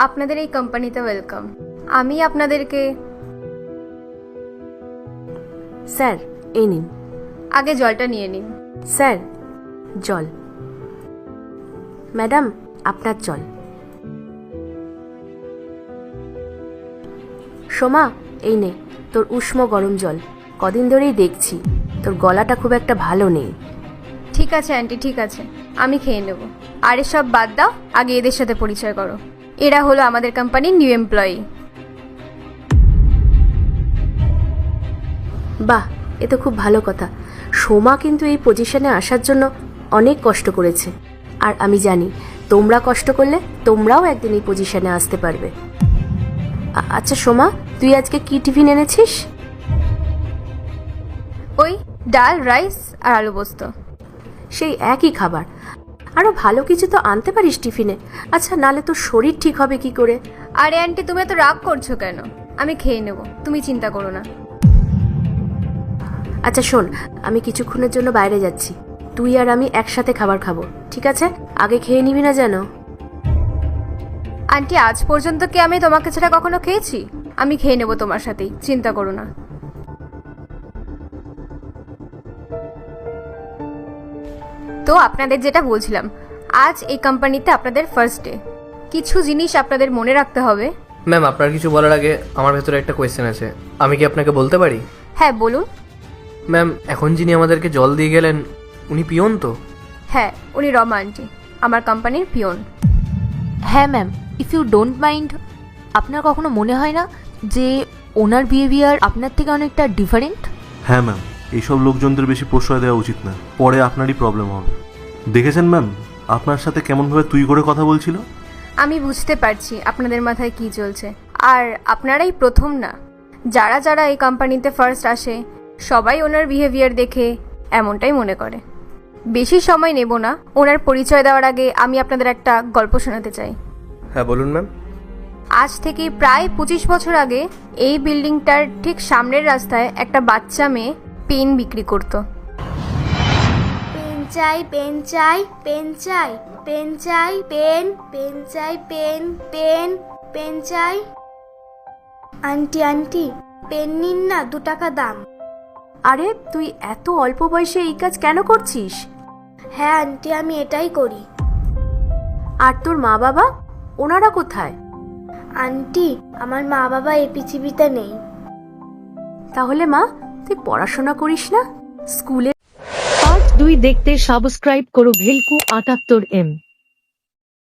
আপনাদের এই কোম্পানিতে ওয়েলকাম। আমি আপনাদেরকে স্যার এই নিন। আগে জলটা নিয়ে নিন। স্যার জল। ম্যাডাম আপনার জল। সোমা এই নে তোর উষ্ণ গরম জল। কদিন ধরেই দেখছি তোর গলাটা খুব একটা ভালো নেই। ঠিক আছে আন্টি, ঠিক আছে, আমি খেয়ে নেব। আর এসব বাদ দাও, আগে এদের সাথে পরিচয় করো। এরা হলো আমাদের কোম্পানির নিউ এমপ্লয়ি। বাহ, এ তো খুব ভালো কথা। সোমা কিন্তু এই পজিশনে আসার জন্য অনেক কষ্ট করেছে, আর আমি জানি তোমরা কষ্ট করলে তোমরাও একদিন এই পজিশনে আসতে পারবে। আচ্ছা সোমা, তুই আজকে কি টিফিন এনেছিস? ওই ডাল, রাইস আর আলু পোস্ত। সেই একই খাবার, আরো ভালো কিছু তো আনতে পারিস টিফিনে। আচ্ছা নালে তোর শরীর ঠিক হবে কি করে? আরে আন্টি, তুমি এত রাগ করছো কেন? আমি খেয়ে নেব, তুমি চিন্তা করো না। আচ্ছা শোন, আমি কিছুক্ষণের জন্য বাইরে যাচ্ছি, তুই আর আমি একসাথে খাবার খাবো, ঠিক আছে? আগে খেয়ে নিবি না যেন। আন্টি, আজ পর্যন্ত কি আমি তোমাকে ছাড়া কখনো খেয়েছি? আমি খেয়ে নেব তোমার সাথেই, চিন্তা করো না। তো আপনাদের যেটা বলছিলাম, আজ এই কোম্পানিতে আপনাদের ফার্স্ট ডে। কিছু জিনিস আপনাদের মনে রাখতে হবে। ম্যাম, আপনার কিছু বলার আগে আমার ভেতরে একটা কোয়েশ্চেন আছে, আমি কি আপনাকে বলতে পারি? হ্যাঁ বলুন। ম্যাম, এখন যিনি আমাদেরকে জল দিয়ে গেলেন উনি পিয়ন তো? হ্যাঁ, উনি রমা আন্টি, আমার কোম্পানির পিয়ন। হ্যাঁ ma'am, if you don't mind, আপনার কখনো মনে হয় না যে ওনার বিহেভিয়ার আপনার থেকে অনেকটা ডিফারেন্ট? হ্যাঁ ম্যাম, এইসব লোকজনদের বেশি প্রশ্রয় দেওয়া উচিত না, পরে আপনারই প্রবলেম হবে। দেখেছেন ম্যাম, আপনার সাথে কেমনভাবে তুই করে কথা বলছিল? আমি বুঝতে পারছি আপনাদের মাথায় কি চলছে। আর আপনারাই প্রথম না, যারা যারা এই কোম্পানিতে ফার্স্ট আসে সবাই ওনার বিহেভিয়ার দেখে এমনটাই মনে করে। বেশি সময় নেব না, ওনার পরিচয় দেওয়ার আগে আমি আপনাদের একটা গল্প শোনাতে চাই। হ্যাঁ বলুন ম্যাম। আজ থেকে প্রায় 25 বছর আগে এই বিল্ডিংটার ঠিক সামনের রাস্তায় একটা বাচ্চা মেয়ে পেন বিক্রি করত। পেন চাই, পেন চাই, পেন চাই, পেন চাই, পেন, পেন চাই, পেন, পেন, পেন চাই। আন্টি আন্টি, পেন নিন না, 2 টাকা দাম। আরে তুই এত অল্প বয়সে এই কাজ কেন করছিস? হ্যাঁ আন্টি, আমি এটাই করি। আর তোর মা বাবা, ওনারা কোথায়? আন্টি, আমার মা বাবা এই পৃথিবীতে নেই। তাহলে মা, তুই পড়াশোনা করিস না? স্কুলে পার্ট 2 দেখতে সাবস্ক্রাইব করো ভেলকু 78M।